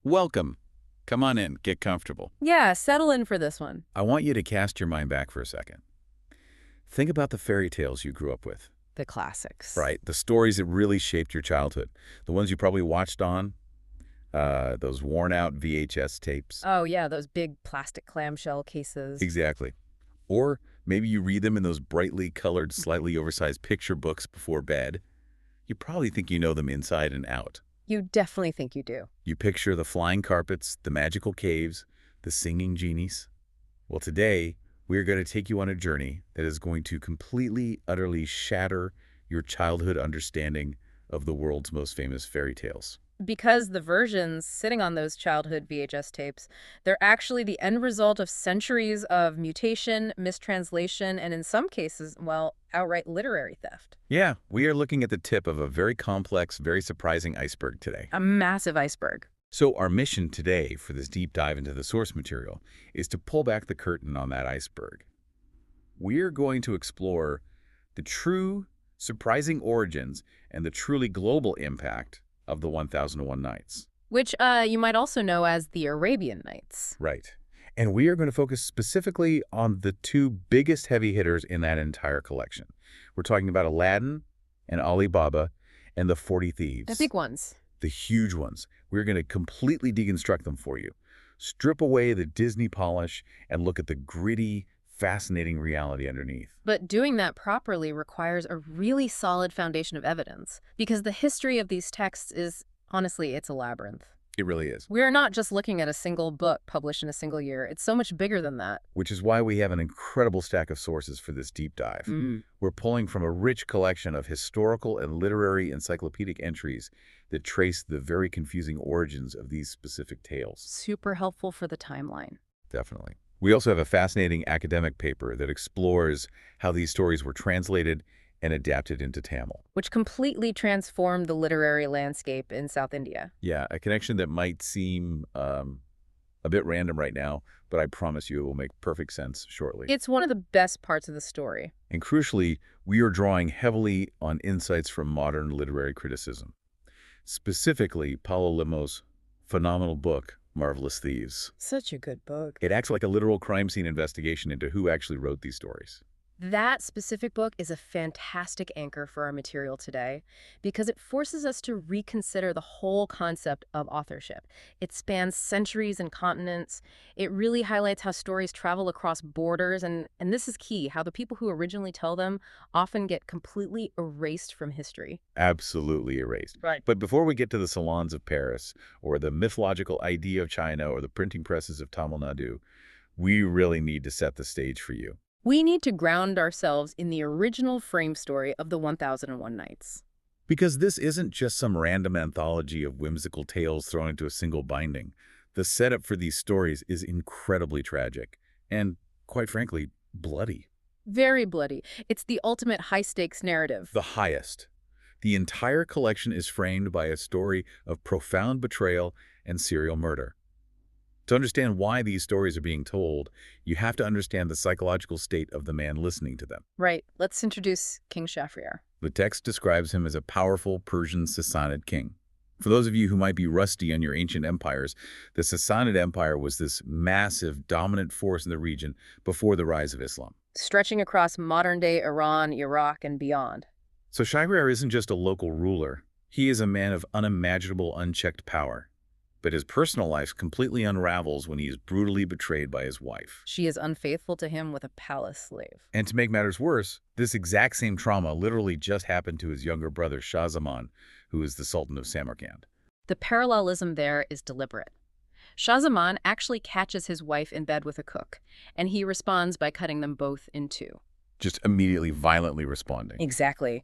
Welcome. Come on in, get comfortable. Yeah, settle in for this one. I want you to cast your mind back for a second. Think about the fairy tales you grew up with, The classics. right? The stories that really shaped your childhood. The ones you probably watched on those worn-out VHS tapes. Oh, yeah, those big plastic clamshell cases. Exactly. Or maybe you read them in those brightly colored, slightly oversized picture books before bed. You probably think you know them inside and out. You definitely think you do. You picture the flying carpets, the magical caves, the singing genies. Well, today, we're going to take you on a journey that is going to completely, utterly shatter your childhood understanding of the world's most famous fairy tales. Because the versions sitting on those childhood VHS tapes, they're actually the end result of centuries of mutation, mistranslation, and in some cases, well, outright literary theft. Yeah, we are looking at the tip of a very complex, very surprising iceberg today. A massive iceberg. So our mission today for this deep dive into the source material is to pull back the curtain on that iceberg. We're going to explore the true, surprising origins and the truly global impact of the 1001 Nights. Which you might also know as the Arabian Nights. Right. And we are going to focus specifically on the two biggest heavy hitters in that entire collection. We're talking about Aladdin and Ali Baba and the 40 Thieves. The big ones. The huge ones. We're going to completely deconstruct them for you. Strip away the Disney polish and look at the gritty, fascinating reality underneath. But doing that properly requires a really solid foundation of evidence, because the history of these texts is, honestly, it's a labyrinth. It really is. We're not just looking at a single book published in a single year. It's so much bigger than that. Which is why we have an incredible stack of sources for this deep dive. We're pulling from a rich collection of historical and literary encyclopedic entries that trace the very confusing origins of these specific tales. Super helpful for the timeline. Definitely. We also have a fascinating academic paper that explores how these stories were translated and adapted into Tamil. Which completely transformed the literary landscape in South India. Yeah, a connection that might seem a bit random right now, but I promise you it will make perfect sense shortly. It's one of the best parts of the story. And crucially, we are drawing heavily on insights from modern literary criticism. Specifically, Paulo Limo's phenomenal book, Marvelous Thieves. Such a good book. It acts like a literal crime scene investigation into who actually wrote these stories. That specific book is a fantastic anchor for our material today because it forces us to reconsider the whole concept of authorship. It spans centuries and continents. It really highlights how stories travel across borders, and this is key, how the people who originally tell them often get completely erased from history. Absolutely erased. Right. But before we get to the salons of Paris, or the mythological idea of China, or the printing presses of Tamil Nadu, we really need to set the stage for you. We need to ground ourselves in the original frame story of the 1001 Nights. Because this isn't just some random anthology of whimsical tales thrown into a single binding. The setup for these stories is incredibly tragic and, quite frankly, bloody. Very bloody. It's the ultimate high-stakes narrative. The highest. The entire collection is framed by a story of profound betrayal and serial murder. To understand why these stories are being told, you have to understand the psychological state of the man listening to them. Right. Let's introduce King Shahryar. The text describes him as a powerful Persian Sassanid king. For those of you who might be rusty on your ancient empires, the Sassanid Empire was this massive, dominant force in the region before the rise of Islam. Stretching across modern-day Iran, Iraq, and beyond. So Shahryar isn't just a local ruler. He is a man of unimaginable, unchecked power. But his personal life completely unravels when he is brutally betrayed by his wife. She is unfaithful to him with a palace slave. And to make matters worse, this exact same trauma literally just happened to his younger brother Shah Zaman, who is the Sultan of Samarkand. The parallelism there is deliberate. Shah Zaman actually catches his wife in bed with a cook, and he responds by cutting them both in two. Just immediately, violently responding. Exactly.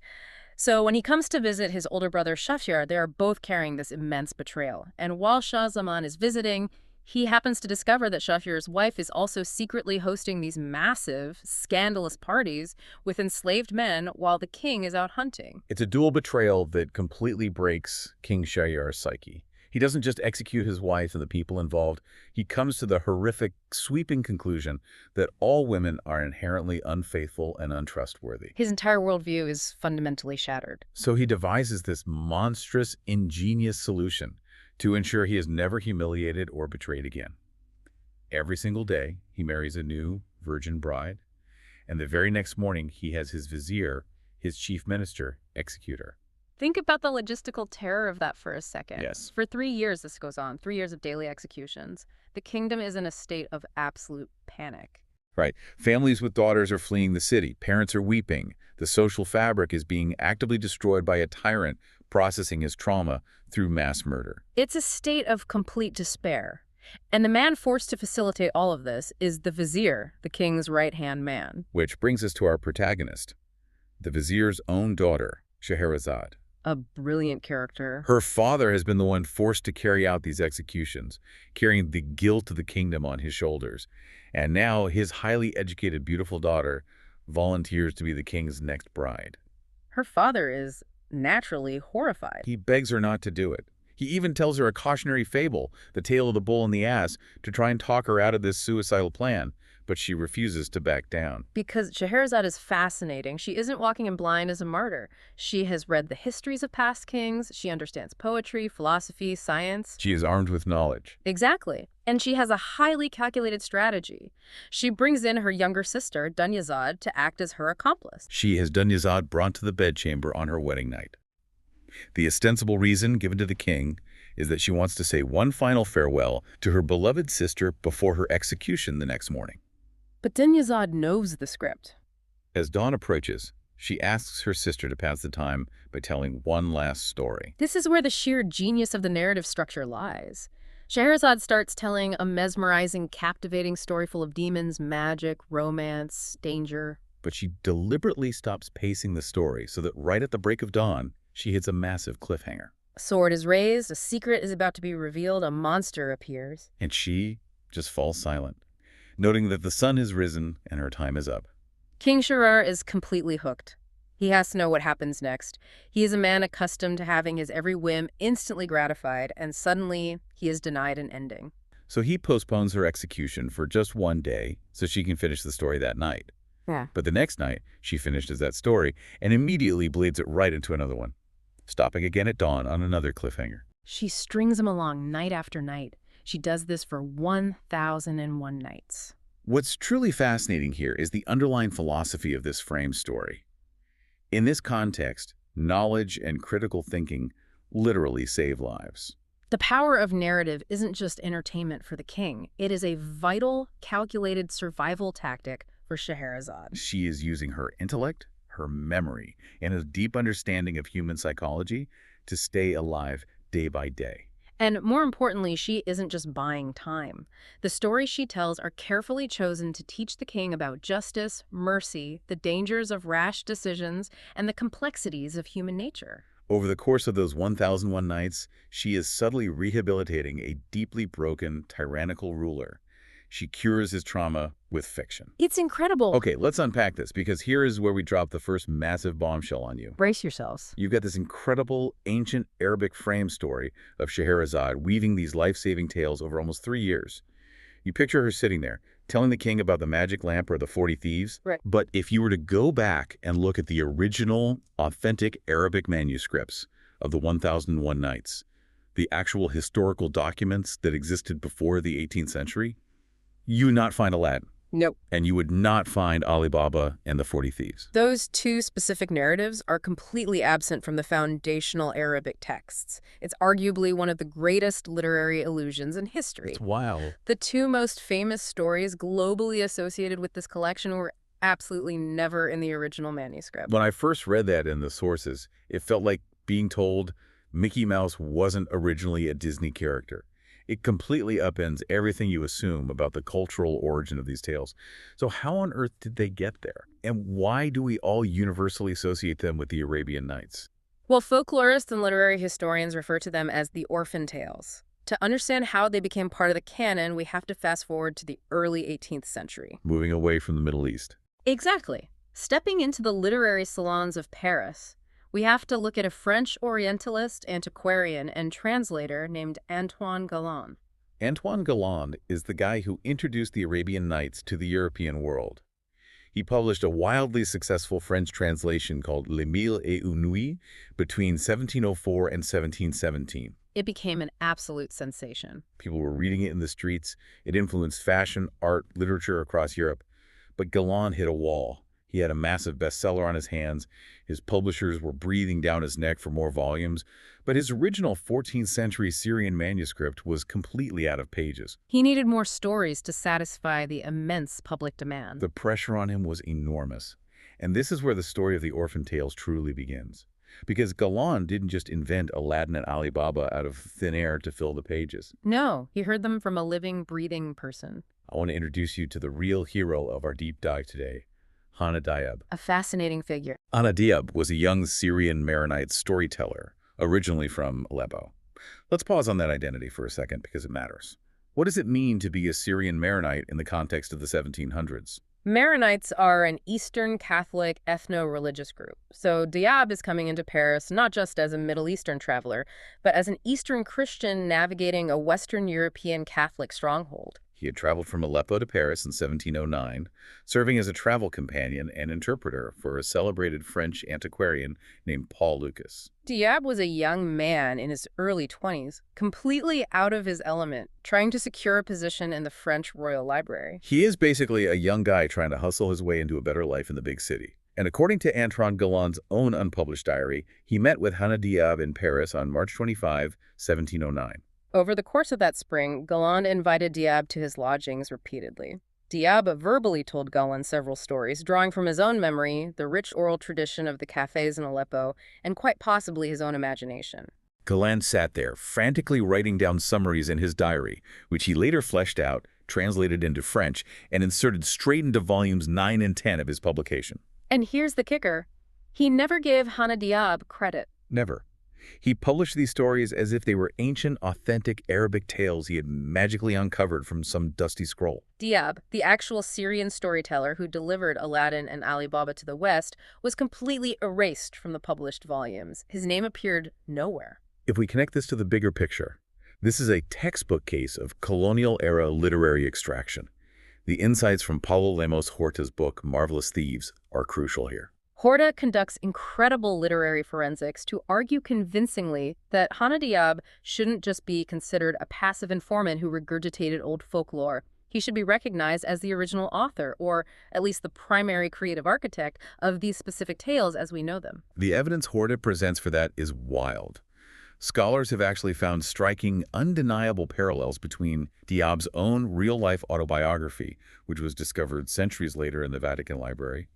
So when he comes to visit his older brother Shahryar, they are both carrying this immense betrayal. And while Shah Zaman is visiting, he happens to discover that Shahryar's wife is also secretly hosting these massive, scandalous parties with enslaved men while the king is out hunting. It's a dual betrayal that completely breaks King Shahryar's psyche. He doesn't just execute his wife and the people involved. He comes to the horrific, sweeping conclusion that all women are inherently unfaithful and untrustworthy. His entire worldview is fundamentally shattered. So he devises this monstrous, ingenious solution to ensure he is never humiliated or betrayed again. Every single day, he marries a new virgin bride, and the very next morning, he has his vizier, his chief minister, execute her. Think about the logistical terror of that for a second. Yes. For 3 years this goes on, 3 years of daily executions. The kingdom is in a state of absolute panic. Right. Families with daughters are fleeing the city. Parents are weeping. The social fabric is being actively destroyed by a tyrant processing his trauma through mass murder. It's a state of complete despair. And the man forced to facilitate all of this is the vizier, the king's right-hand man. Which brings us to our protagonist, the vizier's own daughter, Scheherazade. A brilliant character. Her father has been the one forced to carry out these executions, carrying the guilt of the kingdom on his shoulders. And now his highly educated, beautiful daughter volunteers to be the king's next bride. Her father is naturally horrified. He begs her not to do it. He even tells her a cautionary fable, the tale of the bull and the ass, to try and talk her out of this suicidal plan, but she refuses to back down. Because Scheherazade is fascinating. She isn't walking in blind as a martyr. She has read the histories of past kings. She understands poetry, philosophy, science. She is armed with knowledge. Exactly. And she has a highly calculated strategy. She brings in her younger sister, Dunyazad, to act as her accomplice. She has Dunyazad brought to the bedchamber on her wedding night. The ostensible reason given to the king is that she wants to say one final farewell to her beloved sister before her execution the next morning. But Dunyazad knows the script. As dawn approaches, she asks her sister to pass the time by telling one last story. This is where the sheer genius of the narrative structure lies. Scheherazade starts telling a mesmerizing, captivating story full of demons, magic, romance, danger. But she deliberately stops pacing the story so that right at the break of dawn, she hits a massive cliffhanger. A sword is raised, a secret is about to be revealed, a monster appears. And she just falls silent, noting that the sun has risen and her time is up. King Shirar is completely hooked. He has to know what happens next. He is a man accustomed to having his every whim instantly gratified, and suddenly he is denied an ending. So he postpones her execution for just one day so she can finish the story that night. Yeah. But the next night, she finishes that story and immediately bleeds it right into another one, stopping again at dawn on another cliffhanger. She strings him along night after night. She does this for 1,001 nights. What's truly fascinating here is the underlying philosophy of this frame story. In this context, knowledge and critical thinking literally save lives. The power of narrative isn't just entertainment for the king. It is a vital, calculated survival tactic for Scheherazade. She is using her intellect, her memory, and a deep understanding of human psychology to stay alive day by day. And more importantly, she isn't just buying time. The stories she tells are carefully chosen to teach the king about justice, mercy, the dangers of rash decisions, and the complexities of human nature. Over the course of those 1,001 nights, she is subtly rehabilitating a deeply broken, tyrannical ruler. She cures his trauma with fiction. It's incredible. Okay, let's unpack this, because here is where we drop the first massive bombshell on you. Brace yourselves. You've got this incredible ancient Arabic frame story of Scheherazade weaving these life-saving tales over almost 3 years. You picture her sitting there, telling the king about the magic lamp or the 40 Thieves. Right. But if you were to go back and look at the original, authentic Arabic manuscripts of the 1001 Nights, the actual historical documents that existed before the 18th century, you would not find Aladdin. Nope. And you would not find Ali Baba and the 40 Thieves. Those two specific narratives are completely absent from the foundational Arabic texts. It's arguably one of the greatest literary illusions in history. It's wild. The two most famous stories globally associated with this collection were absolutely never in the original manuscript. When I first read that in the sources, it felt like being told Mickey Mouse wasn't originally a Disney character. It completely upends everything you assume about the cultural origin of these tales. So how on earth did they get there? And why do we all universally associate them with the Arabian Nights? Well, folklorists and literary historians refer to them as the orphan tales. To understand how they became part of the canon, we have to fast forward to the early 18th century. Moving away from the Middle East. Exactly. Stepping into the literary salons of Paris, we have to look at a French Orientalist, antiquarian, and translator named Antoine Galland. Antoine Galland is the guy who introduced the Arabian Nights to the European world. He published a wildly successful French translation called Les Mille et Une Nuits between 1704 and 1717. It became an absolute sensation. People were reading it in the streets. It influenced fashion, art, literature across Europe. But Galland hit a wall. He had a massive bestseller on his hands. His publishers were breathing down his neck for more volumes. But his original 14th century Syrian manuscript was completely out of pages. He needed more stories to satisfy the immense public demand. The pressure on him was enormous. And this is where the story of the orphan tales truly begins. Because Galland didn't just invent Aladdin and Ali Baba out of thin air to fill the pages. No, he heard them from a living, breathing person. I want to introduce you to the real hero of our deep dive today, Hanna Diyab. A fascinating figure. Hanna Diyab was a young Syrian Maronite storyteller, originally from Aleppo. Let's pause on that identity for a second because it matters. What does it mean to be a Syrian Maronite in the context of the 1700s? Maronites are an Eastern Catholic ethno-religious group. So Diyab is coming into Paris not just as a Middle Eastern traveler, but as an Eastern Christian navigating a Western European Catholic stronghold. He had traveled from Aleppo to Paris in 1709, serving as a travel companion and interpreter for a celebrated French antiquarian named Paul Lucas. Diyab was a young man in his early 20s, completely out of his element, trying to secure a position in the French Royal Library. He is basically a young guy trying to hustle his way into a better life in the big city. And according to Antoine Galland's own unpublished diary, he met with Hanna Diyab in Paris on March 25, 1709. Over the course of that spring, Galland invited Diyab to his lodgings repeatedly. Diyab verbally told Galland several stories, drawing from his own memory, the rich oral tradition of the cafes in Aleppo, and quite possibly his own imagination. Galland sat there, frantically writing down summaries in his diary, which he later fleshed out, translated into French, and inserted straight into volumes 9 and 10 of his publication. And here's the kicker. He never gave Hanna Diyab credit. Never. He published these stories as if they were ancient, authentic Arabic tales he had magically uncovered from some dusty scroll. Diyab, the actual Syrian storyteller who delivered Aladdin and Ali Baba to the West, was completely erased from the published volumes. His name appeared nowhere. If we connect this to the bigger picture, this is a textbook case of colonial-era literary extraction. The insights from Paulo Lemos Horta's book, Marvelous Thieves, are crucial here. Horta conducts incredible literary forensics to argue convincingly that Hanna Diyab shouldn't just be considered a passive informant who regurgitated old folklore. He should be recognized as the original author, or at least the primary creative architect of these specific tales as we know them. The evidence Horta presents for that is wild. Scholars have actually found striking, undeniable parallels between Diyab's own real-life autobiography, which was discovered centuries later in the Vatican Library,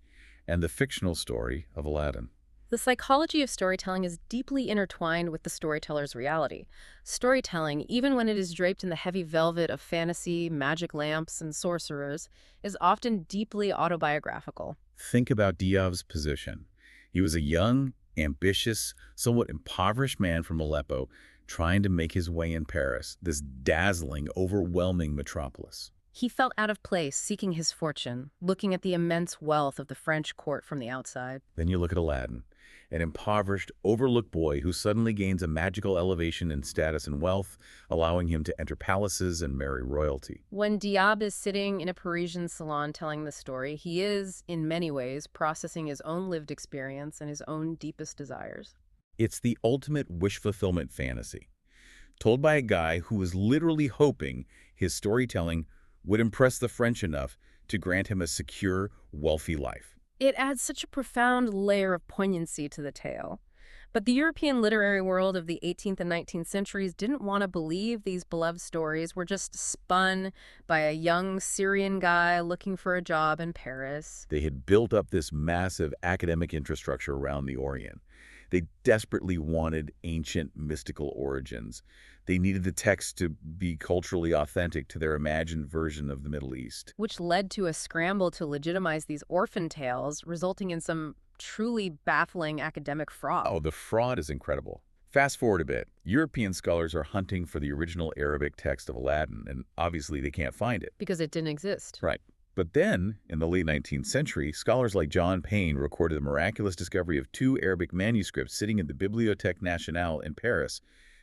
and the fictional story of Aladdin. The psychology of storytelling is deeply intertwined with the storyteller's reality. Storytelling, even when it is draped in the heavy velvet of fantasy, magic lamps, and sorcerers, is often deeply autobiographical. Think about Diyab's position. He was a young, ambitious, somewhat impoverished man from Aleppo trying to make his way in Paris, this dazzling, overwhelming metropolis. He felt out of place, seeking his fortune, looking at the immense wealth of the French court from the outside. Then you look at Aladdin, an impoverished, overlooked boy who suddenly gains a magical elevation in status and wealth, allowing him to enter palaces and marry royalty. When Diyab is sitting in a Parisian salon telling the story, he is, in many ways, processing his own lived experience and his own deepest desires. It's the ultimate wish fulfillment fantasy, told by a guy who was literally hoping his storytelling would impress the French enough to grant him a secure, wealthy life. It adds such a profound layer of poignancy to the tale. But the European literary world of the 18th and 19th centuries didn't want to believe these beloved stories were just spun by a young Syrian guy looking for a job in Paris. They had built up this massive academic infrastructure around the Orient. They desperately wanted ancient mystical origins. They needed the text to be culturally authentic to their imagined version of the Middle East. Which led to a scramble to legitimize these orphan tales, resulting in some truly baffling academic fraud. Oh, the fraud is incredible. Fast forward a bit. European scholars are hunting for the original Arabic text of Aladdin, and obviously they can't find it. Because it didn't exist. Right. But then, in the late 19th century, scholars like John Payne recorded the miraculous discovery of 2 Arabic manuscripts sitting in the Bibliothèque Nationale in Paris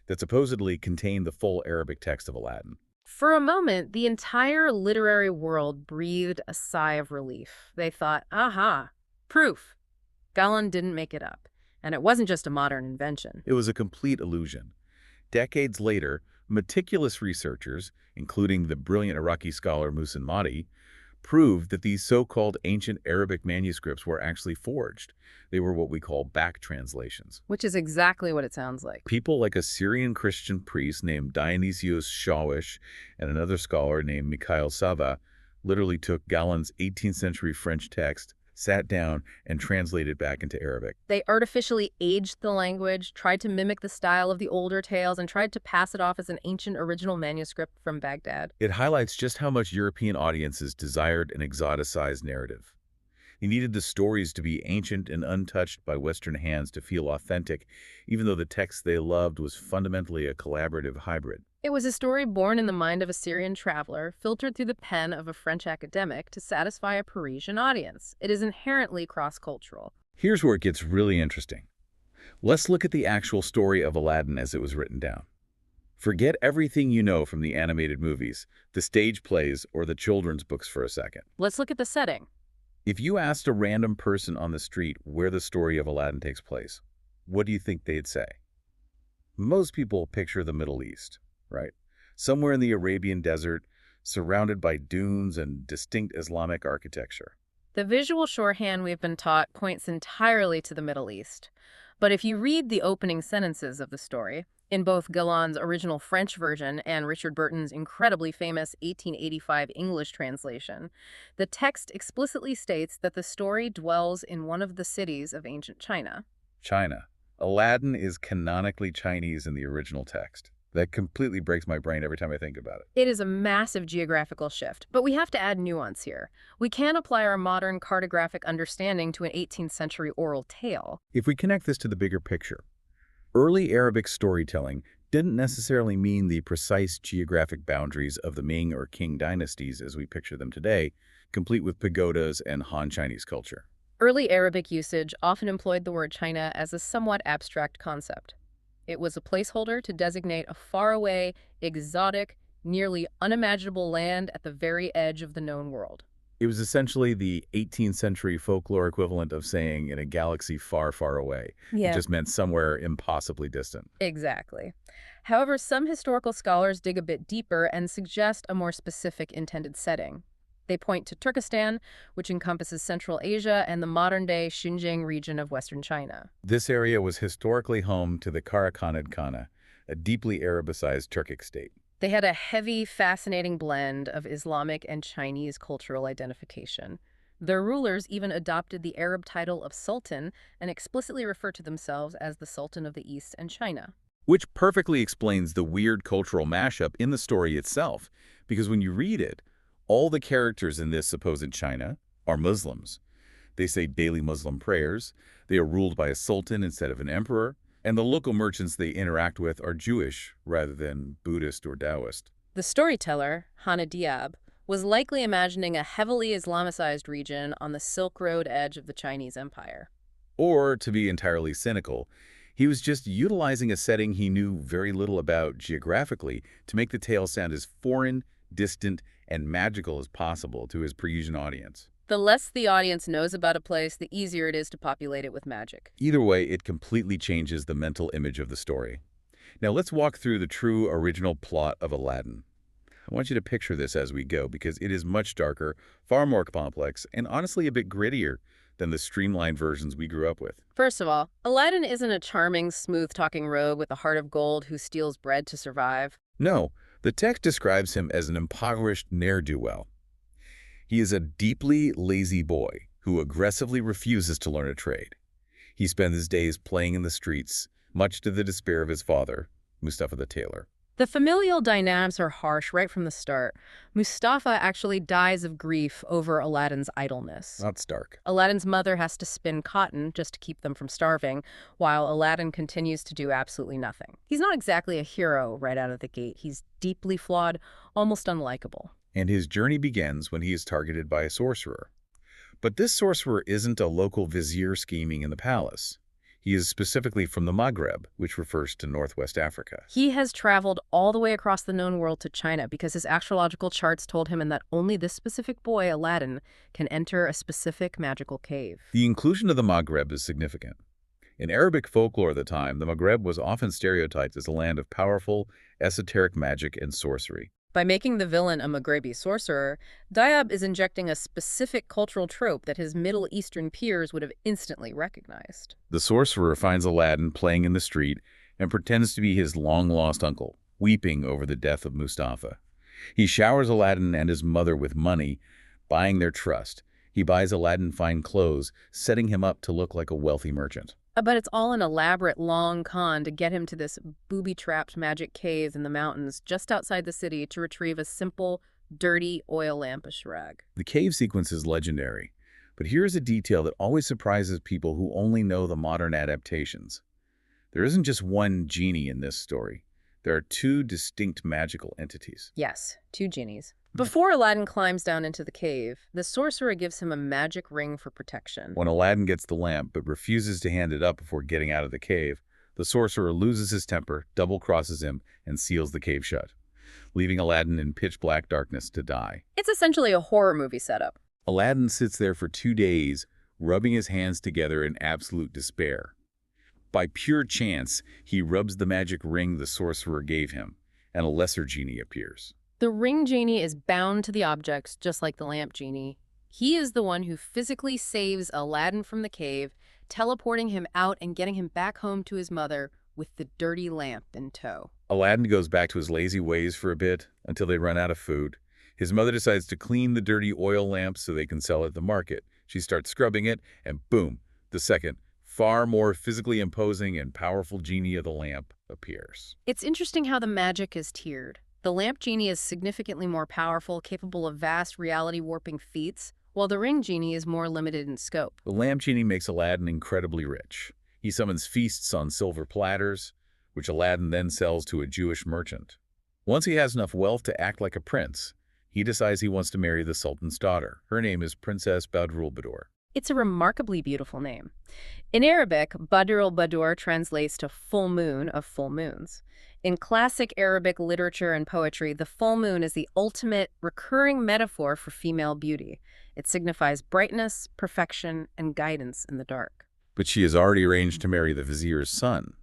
that supposedly contained the full Arabic text of Aladdin. For a moment, the entire literary world breathed a sigh of relief. They thought, aha, proof. Galland didn't make it up. And it wasn't just a modern invention. It was a complete illusion. decades later, meticulous researchers, including the brilliant Iraqi scholar Muhsin Mahdi, proved that these so-called ancient Arabic manuscripts were actually forged. They were what we call back translations. Which is exactly what it sounds like. People like a Syrian Christian priest named Dionysius Shawish and another scholar named Mikhail Sava literally took Galland's 18th century French text, sat down, and translated back into Arabic. They artificially aged the language, tried to mimic the style of the older tales, and tried to pass it off as an ancient original manuscript from Baghdad. It highlights just how much European audiences desired an exoticized narrative. They needed the stories to be ancient and untouched by Western hands to feel authentic, even though the text they loved was fundamentally a collaborative hybrid. It was a story born in the mind of a Syrian traveler, filtered through the pen of a French academic to satisfy a Parisian audience. It is inherently cross-cultural. Here's where it gets really interesting. Let's look at the actual story of Aladdin as it was written down. Forget everything you know from the animated movies, the stage plays, or the children's books for a second. Let's look at the setting. If you asked a random person on the street where the story of Aladdin takes place, what do you think they'd say? Most people picture the Middle East, right? Somewhere in the Arabian desert, surrounded by dunes and distinct Islamic architecture. The visual shorthand we've been taught points entirely to the Middle East. But if you read the opening sentences of the story, in both Galland's original French version and Richard Burton's incredibly famous 1885 English translation, the text explicitly states that the story dwells in one of the cities of ancient China. China. Aladdin is canonically Chinese in the original text. That completely breaks my brain every time I think about it. It is a massive geographical shift, but we have to add nuance here. We can't apply our modern cartographic understanding to an 18th century oral tale. If we connect this to the bigger picture, early Arabic storytelling didn't necessarily mean the precise geographic boundaries of the Ming or Qing dynasties as we picture them today, complete with pagodas and Han Chinese culture. Early Arabic usage often employed the word China as a somewhat abstract concept. It was a placeholder to designate a faraway, exotic, nearly unimaginable land at the very edge of the known world. It was essentially the 18th century folklore equivalent of saying in a galaxy far, far away. Yeah. It just meant somewhere impossibly distant. Exactly. However, some historical scholars dig a bit deeper and suggest a more specific intended setting. They point to Turkestan, which encompasses Central Asia and the modern-day Xinjiang region of Western China. This area was historically home to the Karakhanid Khana, a deeply Arabicized Turkic state. They had a heavy, fascinating blend of Islamic and Chinese cultural identification. Their rulers even adopted the Arab title of Sultan and explicitly referred to themselves as the Sultan of the East and China. Which perfectly explains the weird cultural mashup in the story itself, because when you read it, all the characters in this supposed China are Muslims. They say daily Muslim prayers, they are ruled by a sultan instead of an emperor, and the local merchants they interact with are Jewish rather than Buddhist or Taoist. The storyteller, Hanna Diyab, was likely imagining a heavily Islamicized region on the Silk Road edge of the Chinese Empire. Or, to be entirely cynical, he was just utilizing a setting he knew very little about geographically to make the tale sound as foreign, distant, and magical as possible to his Parisian audience. The less the audience knows about a place, the easier it is to populate it with magic. Either way, it completely changes the mental image of the story. Now let's walk through the true original plot of Aladdin. I want you to picture this as we go because it is much darker, far more complex, and honestly a bit grittier than the streamlined versions we grew up with. First of all, Aladdin isn't a charming, smooth-talking rogue with a heart of gold who steals bread to survive. No, the text describes him as an impoverished ne'er-do-well. He is a deeply lazy boy who aggressively refuses to learn a trade. He spends his days playing in the streets, much to the despair of his father, Mustafa the tailor. The familial dynamics are harsh right from the start. Mustafa actually dies of grief over Aladdin's idleness. Not stark. Aladdin's mother has to spin cotton just to keep them from starving, while Aladdin continues to do absolutely nothing. He's not exactly a hero right out of the gate. He's deeply flawed, almost unlikable. And his journey begins when he is targeted by a sorcerer. But this sorcerer isn't a local vizier scheming in the palace. He is specifically from the Maghreb, which refers to Northwest Africa. He has traveled all the way across the known world to China because his astrological charts told him that only this specific boy, Aladdin, can enter a specific magical cave. The inclusion of the Maghreb is significant. In Arabic folklore of the time, the Maghreb was often stereotyped as a land of powerful, esoteric magic and sorcery. By making the villain a Maghrebi sorcerer, Diyab is injecting a specific cultural trope that his Middle Eastern peers would have instantly recognized. The sorcerer finds Aladdin playing in the street and pretends to be his long-lost uncle, weeping over the death of Mustafa. He showers Aladdin and his mother with money, buying their trust. He buys Aladdin fine clothes, setting him up to look like a wealthy merchant. But it's all an elaborate long con to get him to this booby-trapped magic cave in the mountains just outside the city to retrieve a simple, dirty oil lampish rag. The cave sequence is legendary, but here's a detail that always surprises people who only know the modern adaptations. There isn't just one genie in this story. There are two distinct magical entities. Yes, two genies. Before Aladdin climbs down into the cave, the sorcerer gives him a magic ring for protection. When Aladdin gets the lamp but refuses to hand it up before getting out of the cave, the sorcerer loses his temper, double-crosses him, and seals the cave shut, leaving Aladdin in pitch-black darkness to die. It's essentially a horror movie setup. Aladdin sits there for 2 days, rubbing his hands together in absolute despair. By pure chance, he rubs the magic ring the sorcerer gave him, and a lesser genie appears. The ring genie is bound to the objects just like the lamp genie. He is the one who physically saves Aladdin from the cave, teleporting him out and getting him back home to his mother with the dirty lamp in tow. Aladdin goes back to his lazy ways for a bit until they run out of food. His mother decides to clean the dirty oil lamp so they can sell it at the market. She starts scrubbing it, and boom, the second, far more physically imposing and powerful genie of the lamp appears. It's interesting how the magic is tiered. The lamp genie is significantly more powerful, capable of vast reality-warping feats, while the ring genie is more limited in scope. The lamp genie makes Aladdin incredibly rich. He summons feasts on silver platters, which Aladdin then sells to a Jewish merchant. Once he has enough wealth to act like a prince, he decides he wants to marry the Sultan's daughter. Her name is Princess Badroulbadour. It's a remarkably beautiful name. In Arabic, Badroulbadour translates to full moon of full moons. In classic Arabic literature and poetry, the full moon is the ultimate recurring metaphor for female beauty. It signifies brightness, perfection, and guidance in the dark. But she has already arranged to marry the vizier's son.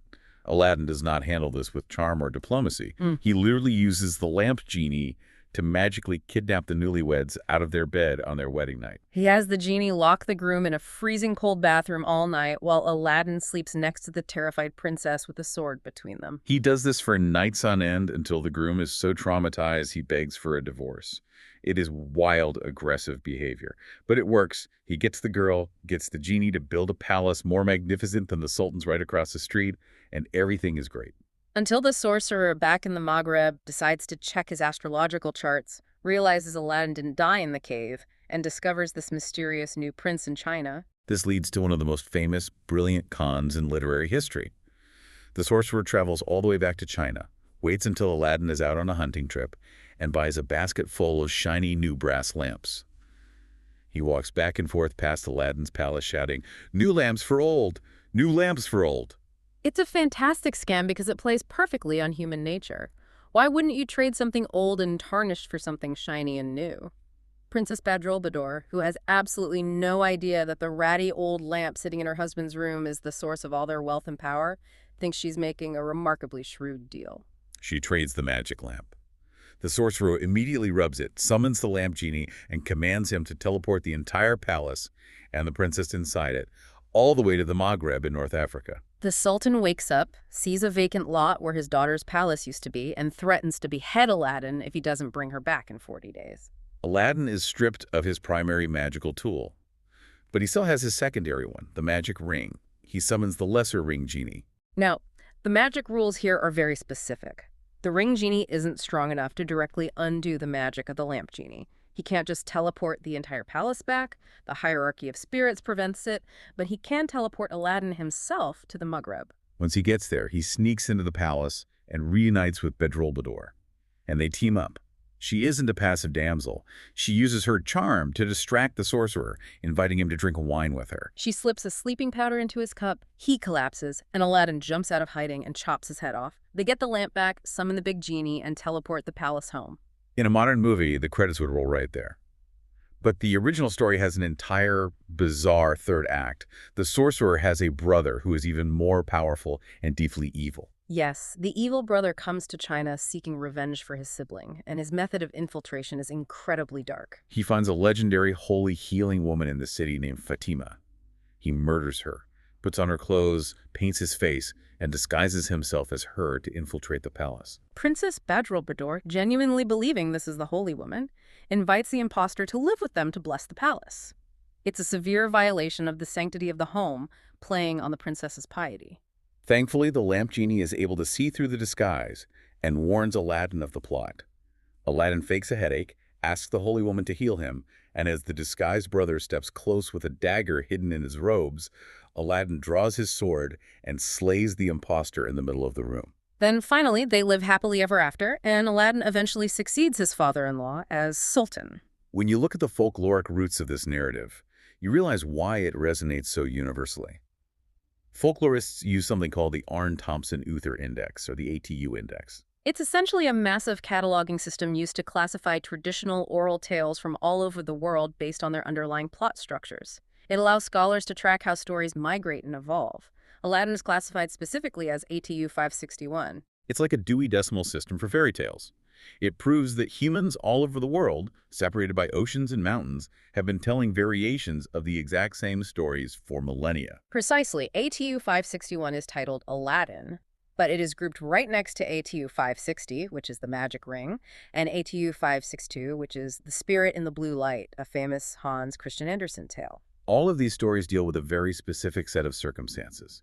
Aladdin does not handle this with charm or diplomacy. He literally uses the lamp genie to magically kidnap the newlyweds out of their bed on their wedding night. He has the genie lock the groom in a freezing cold bathroom all night while Aladdin sleeps next to the terrified princess with a sword between them. He does this for nights on end until the groom is so traumatized he begs for a divorce. It is wild, aggressive behavior. But it works. He gets the girl, gets the genie to build a palace more magnificent than the Sultan's right across the street, and everything is great. Until the sorcerer back in the Maghreb decides to check his astrological charts, realizes Aladdin didn't die in the cave, and discovers this mysterious new prince in China. This leads to one of the most famous, brilliant cons in literary history. The sorcerer travels all the way back to China, waits until Aladdin is out on a hunting trip, and buys a basket full of shiny new brass lamps. He walks back and forth past Aladdin's palace shouting, "New lamps for old! New lamps for old!" It's a fantastic scam because it plays perfectly on human nature. Why wouldn't you trade something old and tarnished for something shiny and new? Princess Badroulbadour, who has absolutely no idea that the ratty old lamp sitting in her husband's room is the source of all their wealth and power, thinks she's making a remarkably shrewd deal. She trades the magic lamp. The sorcerer immediately rubs it, summons the lamp genie, and commands him to teleport the entire palace and the princess inside it, all the way to the Maghreb in North Africa. The Sultan wakes up, sees a vacant lot where his daughter's palace used to be, and threatens to behead Aladdin if he doesn't bring her back in 40 days. Aladdin is stripped of his primary magical tool, but he still has his secondary one, the magic ring. He summons the lesser ring genie. Now, the magic rules here are very specific. The ring genie isn't strong enough to directly undo the magic of the lamp genie. He can't just teleport the entire palace back. The hierarchy of spirits prevents it, but he can teleport Aladdin himself to the Maghreb. Once he gets there, he sneaks into the palace and reunites with Badroulbadour, and they team up. She isn't a passive damsel. She uses her charm to distract the sorcerer, inviting him to drink wine with her. She slips a sleeping powder into his cup, he collapses, and Aladdin jumps out of hiding and chops his head off. They get the lamp back, summon the big genie, and teleport the palace home. In a modern movie, the credits would roll right there. But the original story has an entire bizarre third act. The sorcerer has a brother who is even more powerful and deeply evil. Yes, the evil brother comes to China seeking revenge for his sibling, and his method of infiltration is incredibly dark. He finds a legendary holy healing woman in the city named Fatima. He murders her, puts on her clothes, paints his face, and disguises himself as her to infiltrate the palace. Princess Badroulbadour, genuinely believing this is the holy woman, invites the impostor to live with them to bless the palace. It's a severe violation of the sanctity of the home, playing on the princess's piety. Thankfully, the lamp genie is able to see through the disguise and warns Aladdin of the plot. Aladdin fakes a headache, asks the holy woman to heal him, and as the disguised brother steps close with a dagger hidden in his robes, Aladdin draws his sword and slays the impostor in the middle of the room. Then finally, they live happily ever after, and Aladdin eventually succeeds his father-in-law as Sultan. When you look at the folkloric roots of this narrative, you realize why it resonates so universally. Folklorists use something called the Arne-Thompson-Uther Index, or the ATU Index. It's essentially a massive cataloging system used to classify traditional oral tales from all over the world based on their underlying plot structures. It allows scholars to track how stories migrate and evolve. Aladdin is classified specifically as ATU 561. It's like a Dewey Decimal System for fairy tales. It proves that humans all over the world, separated by oceans and mountains, have been telling variations of the exact same stories for millennia. Precisely, ATU 561 is titled Aladdin, but it is grouped right next to ATU 560, which is the magic ring, and ATU 562, which is the spirit in the blue light, a famous Hans Christian Andersen tale. All of these stories deal with a very specific set of circumstances.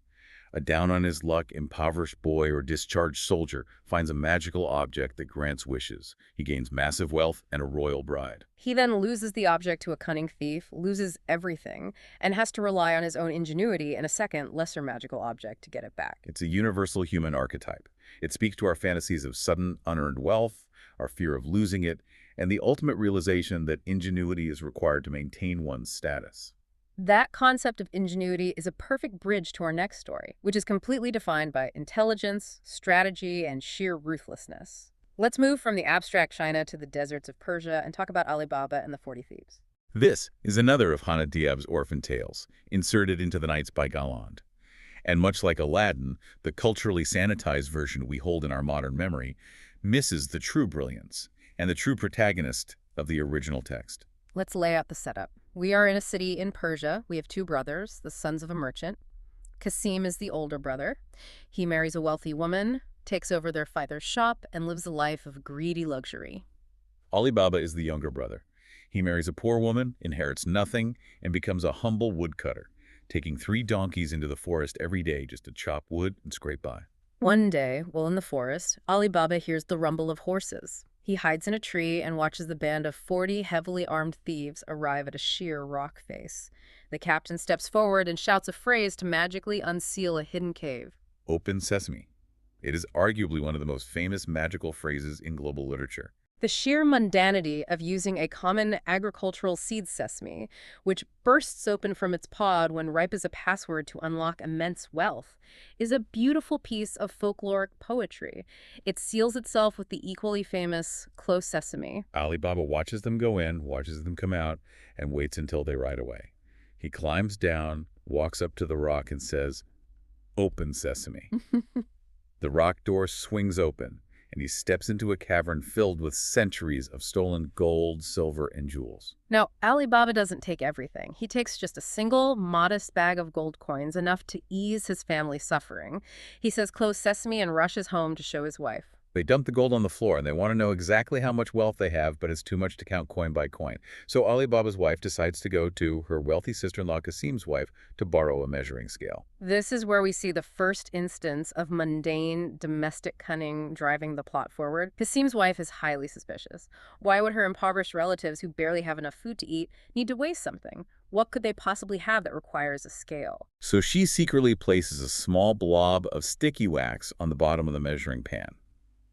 A down-on-his-luck, impoverished boy or discharged soldier finds a magical object that grants wishes. He gains massive wealth and a royal bride. He then loses the object to a cunning thief, loses everything, and has to rely on his own ingenuity and a second, lesser magical object to get it back. It's a universal human archetype. It speaks to our fantasies of sudden, unearned wealth, our fear of losing it, and the ultimate realization that ingenuity is required to maintain one's status. That concept of ingenuity is a perfect bridge to our next story, which is completely defined by intelligence, strategy, and sheer ruthlessness. Let's move from the abstract China to the deserts of Persia and talk about Ali Baba and the 40 Thieves. This is another of Hanna Diyab's orphan tales, inserted into the Nights by Galland. And much like Aladdin, the culturally sanitized version we hold in our modern memory misses the true brilliance and the true protagonist of the original text. Let's lay out the setup. We are in a city in Persia. We have two brothers, the sons of a merchant. Qasim is the older brother. He marries a wealthy woman, takes over their father's shop, and lives a life of greedy luxury. Ali Baba is the younger brother. He marries a poor woman, inherits nothing, and becomes a humble woodcutter, taking 3 donkeys into the forest every day just to chop wood and scrape by. One day, while in the forest, Ali Baba hears the rumble of horses. He hides in a tree and watches the band of 40 heavily armed thieves arrive at a sheer rock face. The captain steps forward and shouts a phrase to magically unseal a hidden cave. Open sesame. It is arguably one of the most famous magical phrases in global literature. The sheer mundanity of using a common agricultural seed sesame, which bursts open from its pod when ripe as a password to unlock immense wealth, is a beautiful piece of folkloric poetry. It seals itself with the equally famous close sesame. Ali Baba watches them go in, watches them come out, and waits until they ride away. He climbs down, walks up to the rock, and says, "Open sesame." The rock door swings open, and he steps into a cavern filled with centuries of stolen gold, silver, and jewels. Now, Ali Baba doesn't take everything. He takes just a single, modest bag of gold coins, enough to ease his family's suffering. He says close sesame and rushes home to show his wife. They dump the gold on the floor, and they want to know exactly how much wealth they have, but it's too much to count coin by coin. So Ali Baba's wife decides to go to her wealthy sister-in-law Qasim's wife to borrow a measuring scale. This is where we see the first instance of mundane, domestic cunning driving the plot forward. Qasim's wife is highly suspicious. Why would her impoverished relatives who barely have enough food to eat need to waste something? What could they possibly have that requires a scale? So she secretly places a small blob of sticky wax on the bottom of the measuring pan.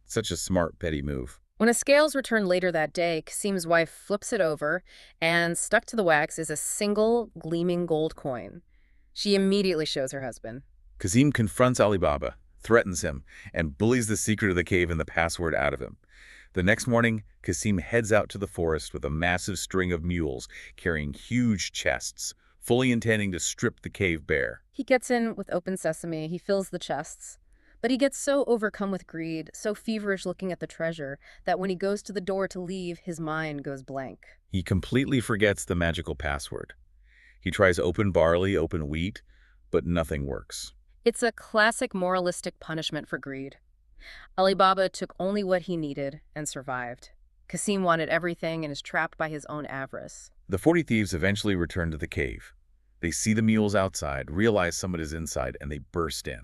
Such a smart, petty move. When a scale's returned later that day, Qasim's wife flips it over, and stuck to the wax is a single, gleaming gold coin. She immediately shows her husband. Qasim confronts Ali Baba, threatens him, and bullies the secret of the cave and the password out of him. The next morning, Kasim heads out to the forest with a massive string of mules carrying huge chests, fully intending to strip the cave bare. He gets in with open sesame, he fills the chests. But he gets so overcome with greed, so feverish looking at the treasure, that when he goes to the door to leave, his mind goes blank. He completely forgets the magical password. He tries open barley, open wheat, but nothing works. It's a classic moralistic punishment for greed. Ali Baba took only what he needed and survived. Kasim wanted everything and is trapped by his own avarice. The 40 thieves eventually return to the cave. They see the mules outside, realize someone is inside, and they burst in.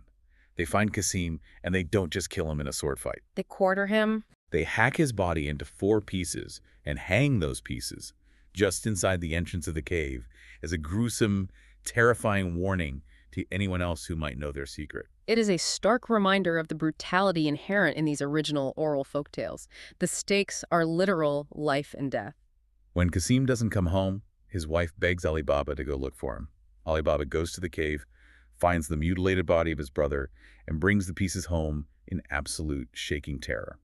They find Kasim, and they don't just kill him in a sword fight. They quarter him. They hack his body into 4 pieces and hang those pieces just inside the entrance of the cave as a gruesome, terrifying warning to anyone else who might know their secret. It is a stark reminder of the brutality inherent in these original oral folktales. The stakes are literal life and death. When Kasim doesn't come home, his wife begs Ali Baba to go look for him. Ali Baba goes to the cave, finds the mutilated body of his brother, and brings the pieces home in absolute shaking terror.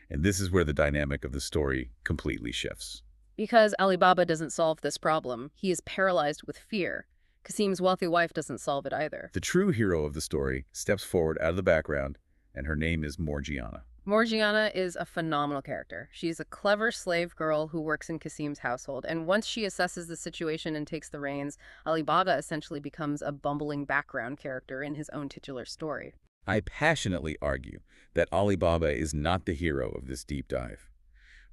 And this is where the dynamic of the story completely shifts. Because Ali Baba doesn't solve this problem, he is paralyzed with fear. Kasim's wealthy wife doesn't solve it either. The true hero of the story steps forward out of the background, and her name is Morgiana. Morgiana is a phenomenal character. She's a clever slave girl who works in Kasim's household, and once she assesses the situation and takes the reins, Ali Baba essentially becomes a bumbling background character in his own titular story. I passionately argue that Ali Baba is not the hero of this deep dive.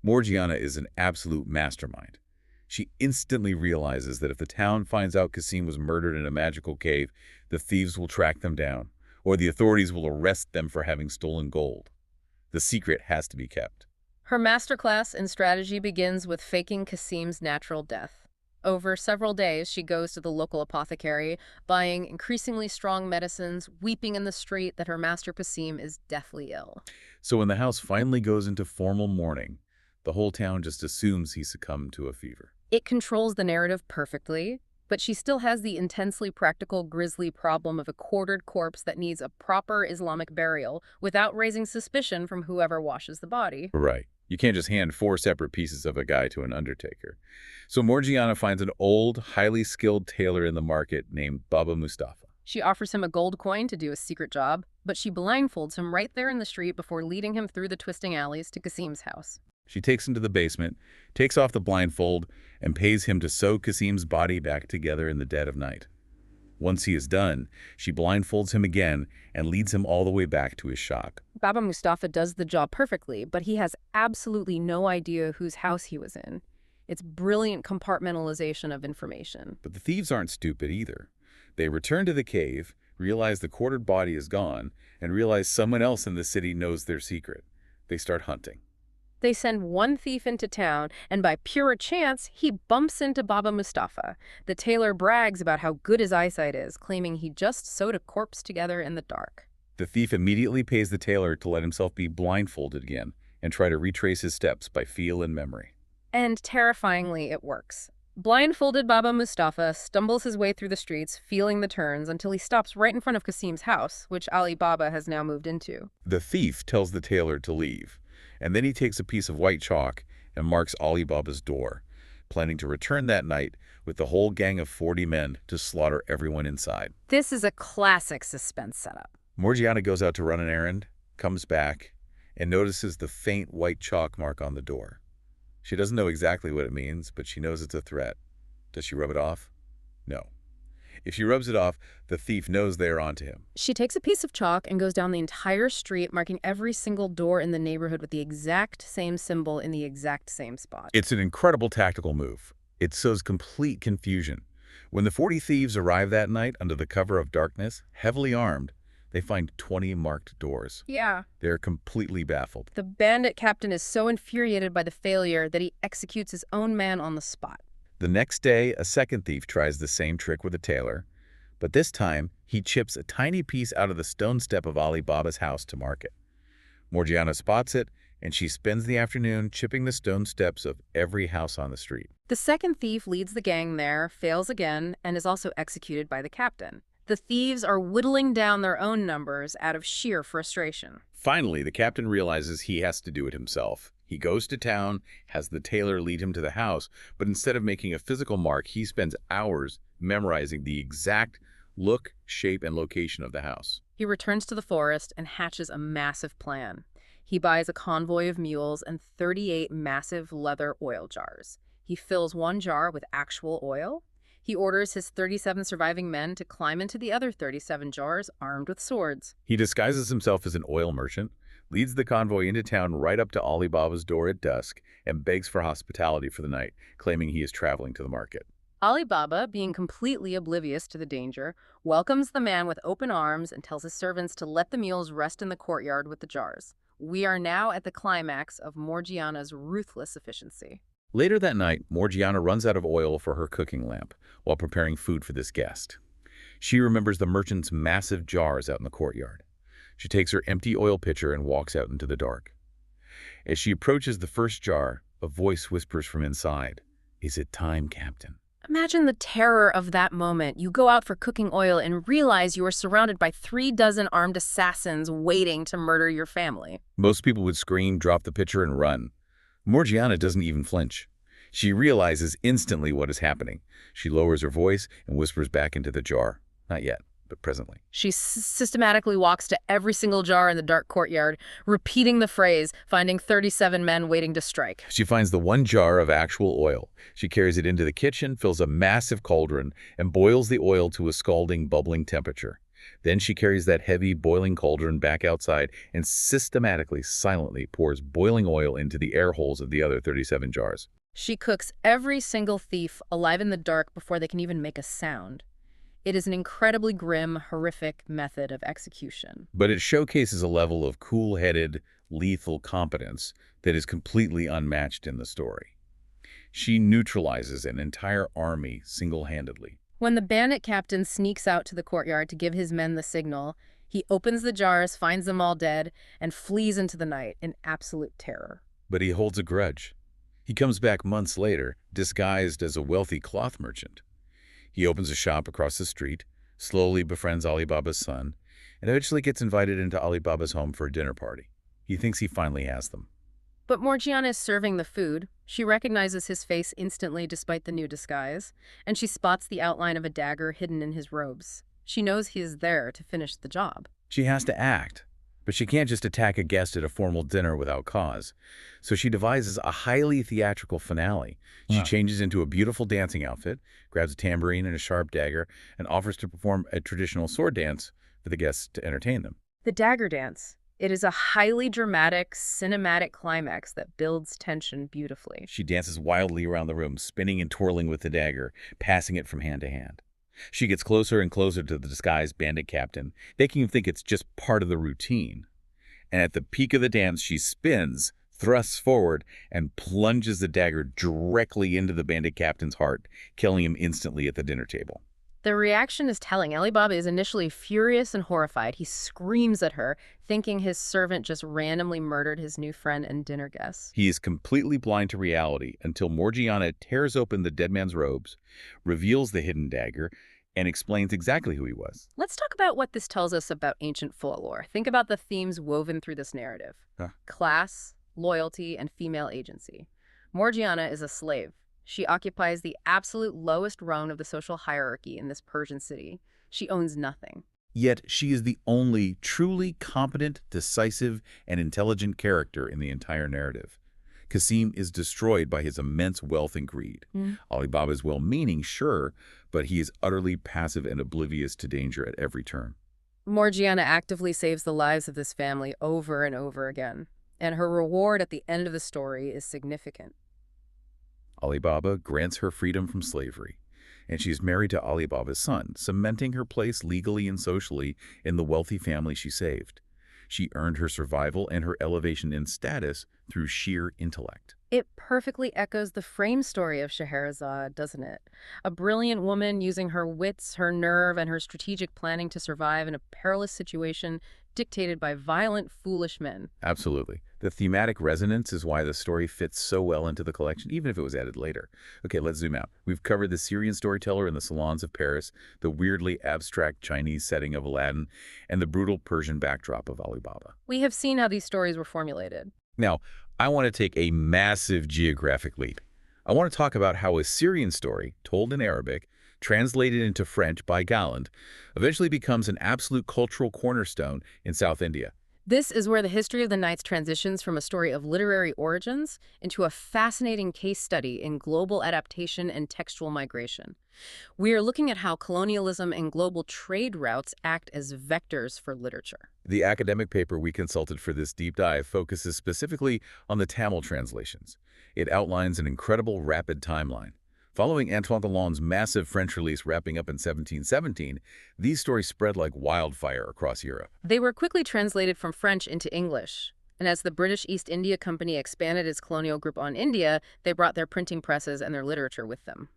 Morgiana is an absolute mastermind. She instantly realizes that if the town finds out Kasim was murdered in a magical cave, the thieves will track them down, or the authorities will arrest them for having stolen gold. The secret has to be kept. Her masterclass in strategy begins with faking Kasim's natural death. Over several days, she goes to the local apothecary, buying increasingly strong medicines, weeping in the street that her master Kasim is deathly ill. So when the house finally goes into formal mourning, the whole town just assumes he succumbed to a fever. It controls the narrative perfectly, but she still has the intensely practical grisly problem of a quartered corpse that needs a proper Islamic burial without raising suspicion from whoever washes the body. Right. You can't just hand 4 separate pieces of a guy to an undertaker. So Morgiana finds an old, highly skilled tailor in the market named Baba Mustafa. She offers him a gold coin to do a secret job, but she blindfolds him right there in the street before leading him through the twisting alleys to Kasim's house. She takes him to the basement, takes off the blindfold, and pays him to sew Kasim's body back together in the dead of night. Once he is done, she blindfolds him again and leads him all the way back to his shop. Baba Mustafa does the job perfectly, but he has absolutely no idea whose house he was in. It's brilliant compartmentalization of information. But the thieves aren't stupid either. They return to the cave, realize the quartered body is gone, and realize someone else in the city knows their secret. They start hunting. They send one thief into town, and by pure chance, he bumps into Baba Mustafa. The tailor brags about how good his eyesight is, claiming he just sewed a corpse together in the dark. The thief immediately pays the tailor to let himself be blindfolded again and try to retrace his steps by feel and memory. And terrifyingly, it works. Blindfolded Baba Mustafa stumbles his way through the streets, feeling the turns, until he stops right in front of Kasim's house, which Ali Baba has now moved into. The thief tells the tailor to leave, and then he takes a piece of white chalk and marks Ali Baba's door, planning to return that night with the whole gang of 40 men to slaughter everyone inside. This is a classic suspense setup. Morgiana goes out to run an errand, comes back, and notices the faint white chalk mark on the door. She doesn't know exactly what it means, but she knows it's a threat. Does she rub it off? No. If she rubs it off, the thief knows they are onto him. She takes a piece of chalk and goes down the entire street, marking every single door in the neighborhood with the exact same symbol in the exact same spot. It's an incredible tactical move. It sows complete confusion. When the 40 thieves arrive that night under the cover of darkness, heavily armed, they find 20 marked doors. Yeah. They're completely baffled. The bandit captain is so infuriated by the failure that he executes his own man on the spot. The next day, a second thief tries the same trick with a tailor, but this time he chips a tiny piece out of the stone step of Ali Baba's house to mark it. Morgiana spots it, and she spends the afternoon chipping the stone steps of every house on the street. The second thief leads the gang there, fails again, and is also executed by the captain. The thieves are whittling down their own numbers out of sheer frustration. Finally, the captain realizes he has to do it himself. He goes to town, has the tailor lead him to the house, but instead of making a physical mark, he spends hours memorizing the exact look, shape, and location of the house. He returns to the forest and hatches a massive plan. He buys a convoy of mules and 38 massive leather oil jars. He fills one jar with actual oil. He orders his 37 surviving men to climb into the other 37 jars armed with swords. He disguises himself as an oil merchant, leads the convoy into town right up to Ali Baba's door at dusk, and begs for hospitality for the night, claiming he is traveling to the market. Ali Baba, being completely oblivious to the danger, welcomes the man with open arms and tells his servants to let the mules rest in the courtyard with the jars. We are now at the climax of Morgiana's ruthless efficiency. Later that night, Morgiana runs out of oil for her cooking lamp while preparing food for this guest. She remembers the merchant's massive jars out in the courtyard. She takes her empty oil pitcher and walks out into the dark. As she approaches the first jar, a voice whispers from inside, "Is it time, Captain?" Imagine the terror of that moment. You go out for cooking oil and realize you are surrounded by 36 armed assassins waiting to murder your family. Most people would scream, drop the pitcher, and run. Morgiana doesn't even flinch. She realizes instantly what is happening. She lowers her voice and whispers back into the jar. Not yet, but presently. She systematically walks to every single jar in the dark courtyard, repeating the phrase, finding 37 men waiting to strike. She finds the one jar of actual oil. She carries it into the kitchen, fills a massive cauldron, and boils the oil to a scalding, bubbling temperature. Then she carries that heavy, boiling cauldron back outside and systematically, silently pours boiling oil into the air holes of the other 37 jars. She cooks every single thief alive in the dark before they can even make a sound. It is an incredibly grim, horrific method of execution. But it showcases a level of cool-headed, lethal competence that is completely unmatched in the story. She neutralizes an entire army single-handedly. When the bandit captain sneaks out to the courtyard to give his men the signal, he opens the jars, finds them all dead, and flees into the night in absolute terror. But he holds a grudge. He comes back months later, disguised as a wealthy cloth merchant. He opens a shop across the street, slowly befriends Ali Baba's son, and eventually gets invited into Ali Baba's home for a dinner party. He thinks he finally has them. But Morgiana is serving the food. She recognizes his face instantly despite the new disguise, and she spots the outline of a dagger hidden in his robes. She knows he is there to finish the job. She has to act, but she can't just attack a guest at a formal dinner without cause. So she devises a highly theatrical finale. She changes into a beautiful dancing outfit, grabs a tambourine and a sharp dagger, and offers to perform a traditional sword dance for the guests to entertain them. The dagger dance. It is a highly dramatic, cinematic climax that builds tension beautifully. She dances wildly around the room, spinning and twirling with the dagger, passing it from hand to hand. She gets closer and closer to the disguised bandit captain, making him think it's just part of the routine. And at the peak of the dance, she spins, thrusts forward, and plunges the dagger directly into the bandit captain's heart, killing him instantly at the dinner table. The reaction is telling. Ali Baba is initially furious and horrified. He screams at her, thinking his servant just randomly murdered his new friend and dinner guest. He is completely blind to reality until Morgiana tears open the dead man's robes, reveals the hidden dagger, and explains exactly who he was. Let's talk about what this tells us about ancient folklore. Think about the themes woven through this narrative. Class, loyalty, and female agency. Morgiana is a slave. She occupies the absolute lowest rung of the social hierarchy in this Persian city. She owns nothing. Yet she is the only truly competent, decisive, and intelligent character in the entire narrative. Qasim is destroyed by his immense wealth and greed. Ali Baba is well-meaning, sure, but he is utterly passive and oblivious to danger at every turn. Morgiana actively saves the lives of this family over and over again, and her reward at the end of the story is significant. Ali Baba grants her freedom from slavery, and she is married to Ali Baba's son, cementing her place legally and socially in the wealthy family she saved. She earned her survival and her elevation in status through sheer intellect. It perfectly echoes the frame story of Scheherazade, doesn't it? A brilliant woman using her wits, her nerve, and her strategic planning to survive in a perilous situation dictated by violent, foolish men. Absolutely. The thematic resonance is why the story fits so well into the collection, even if it was added later. Okay, let's zoom out. We've covered the Syrian Storyteller in the salons of Paris, the weirdly abstract Chinese setting of Aladdin, and the brutal Persian backdrop of Ali Baba. We have seen how these stories were formulated. Now, I want to take a massive geographic leap. I want to talk about how a Syrian story, told in Arabic, translated into French by Galland, eventually becomes an absolute cultural cornerstone in South India. This is where the history of the Knights transitions from a story of literary origins into a fascinating case study in global adaptation and textual migration. We are looking at how colonialism and global trade routes act as vectors for literature. The academic paper we consulted for this deep dive focuses specifically on the Tamil translations. It outlines an incredible rapid timeline. Following Antoine Galland's massive French release wrapping up in 1717, these stories spread like wildfire across Europe. They were quickly translated from French into English, and as the British East India Company expanded its colonial grip on India, they brought their printing presses and their literature with them.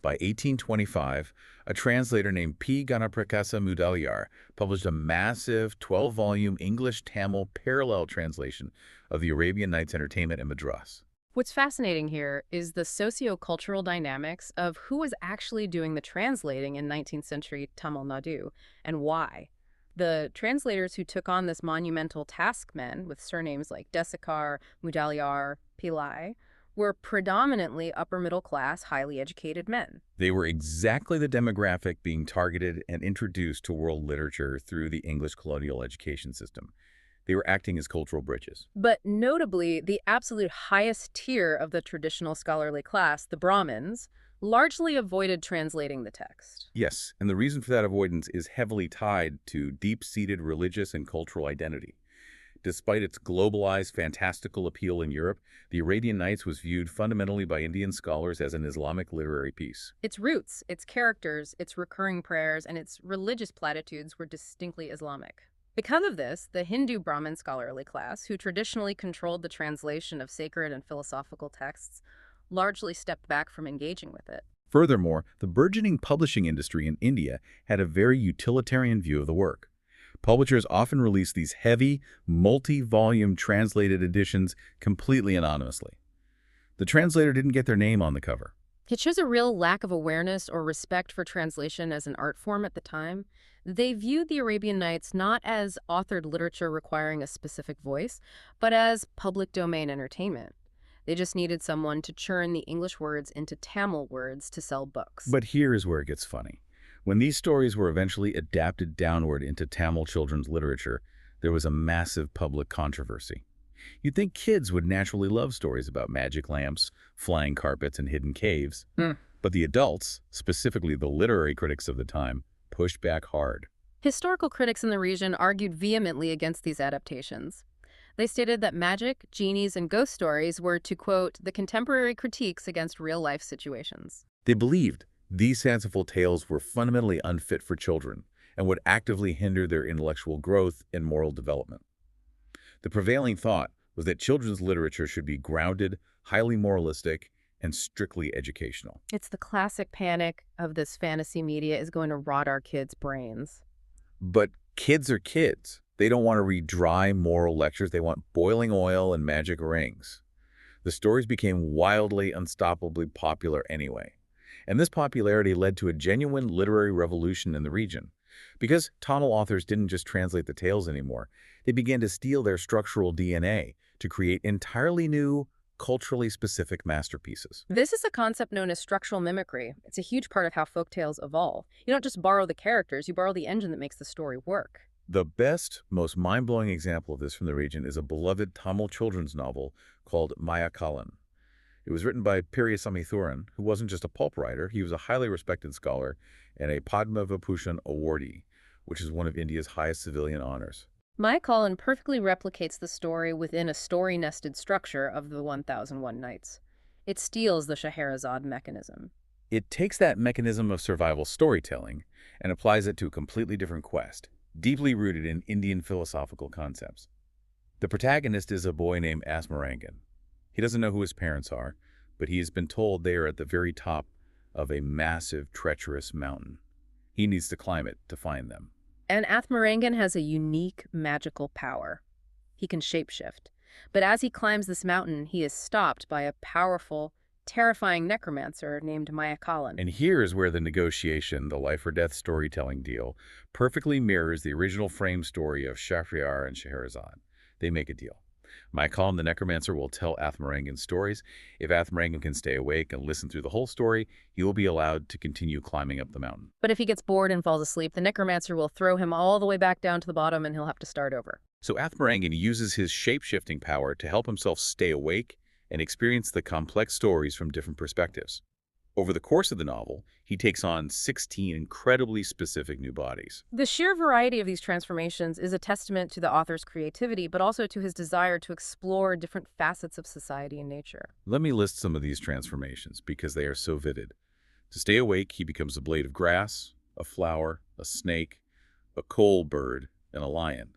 By 1825, a translator named P. Ganaprakasa Mudaliar published a massive 12-volume English-Tamil parallel translation of the Arabian Nights Entertainment in Madras. What's fascinating here is the socio-cultural dynamics of who was actually doing the translating in 19th century Tamil Nadu and why. The translators who took on this monumental task, men with surnames like Desikar, Mudaliar, Pillai, were predominantly upper-middle-class, highly educated men. They were exactly the demographic being targeted and introduced to world literature through the English colonial education system. They were acting as cultural bridges. But notably, the absolute highest tier of the traditional scholarly class, the Brahmins, largely avoided translating the text. Yes, and the reason for that avoidance is heavily tied to deep-seated religious and cultural identity. Despite its globalized, fantastical appeal in Europe, the Arabian Nights was viewed fundamentally by Indian scholars as an Islamic literary piece. Its roots, its characters, its recurring prayers, and its religious platitudes were distinctly Islamic. Because of this, the Hindu Brahmin scholarly class, who traditionally controlled the translation of sacred and philosophical texts, largely stepped back from engaging with it. Furthermore, the burgeoning publishing industry in India had a very utilitarian view of the work. Publishers often released these heavy, multi-volume translated editions completely anonymously. The translator didn't get their name on the cover. It shows a real lack of awareness or respect for translation as an art form at the time. They viewed the Arabian Nights not as authored literature requiring a specific voice, but as public domain entertainment. They just needed someone to churn the English words into Tamil words to sell books. But here is where it gets funny. When these stories were eventually adapted downward into Tamil children's literature, there was a massive public controversy. You'd think kids would naturally love stories about magic lamps, flying carpets, and hidden caves. But the adults, specifically the literary critics of the time, pushed back hard. Historical critics in the region argued vehemently against these adaptations. They stated that magic, genies, and ghost stories were, to quote, the contemporary critiques against real-life situations. They believed these fanciful tales were fundamentally unfit for children and would actively hinder their intellectual growth and moral development. The prevailing thought was that children's literature should be grounded, highly moralistic, and strictly educational. It's the classic panic of this fantasy media is going to rot our kids' brains. But kids are kids. They don't want to read dry moral lectures. They want boiling oil and magic rings. The stories became wildly, unstoppably popular anyway. And this popularity led to a genuine literary revolution in the region. Because Tamil authors didn't just translate the tales anymore, they began to steal their structural DNA to create entirely new, culturally specific masterpieces. This is a concept known as structural mimicry. It's a huge part of how folktales evolve. You don't just borrow the characters, you borrow the engine that makes the story work. The best, most mind-blowing example of this from the region is a beloved Tamil children's novel called Mayakalan. It was written by Periyasamy Thuran, who wasn't just a pulp writer, he was a highly respected scholar and a Padma Vibhushan awardee, which is one of India's highest civilian honors. Maya Collin perfectly replicates the story within a story-nested structure of the 1001 Nights. It steals the Scheherazade mechanism. It takes that mechanism of survival storytelling and applies it to a completely different quest, deeply rooted in Indian philosophical concepts. The protagonist is a boy named Asmarangan. He doesn't know who his parents are, but he has been told they are at the very top of a massive, treacherous mountain. He needs to climb it to find them. And Athmarangan has a unique magical power. He can shapeshift. But as he climbs this mountain, he is stopped by a powerful, terrifying necromancer named Maya Collin. And here is where the negotiation, the life-or-death storytelling deal, perfectly mirrors the original frame story of Shahryar and Scheherazade. They make a deal. My column, The Necromancer, will tell Athmarangan stories. If Athmarangan can stay awake and listen through the whole story, he will be allowed to continue climbing up the mountain. But if he gets bored and falls asleep, the necromancer will throw him all the way back down to the bottom and he'll have to start over. So Athmarangan uses his shape-shifting power to help himself stay awake and experience the complex stories from different perspectives. Over the course of the novel, he takes on 16 incredibly specific new bodies. The sheer variety of these transformations is a testament to the author's creativity, but also to his desire to explore different facets of society and nature. Let me list some of these transformations because they are so vivid. To stay awake, he becomes a blade of grass, a flower, a snake, a coal bird, and a lion.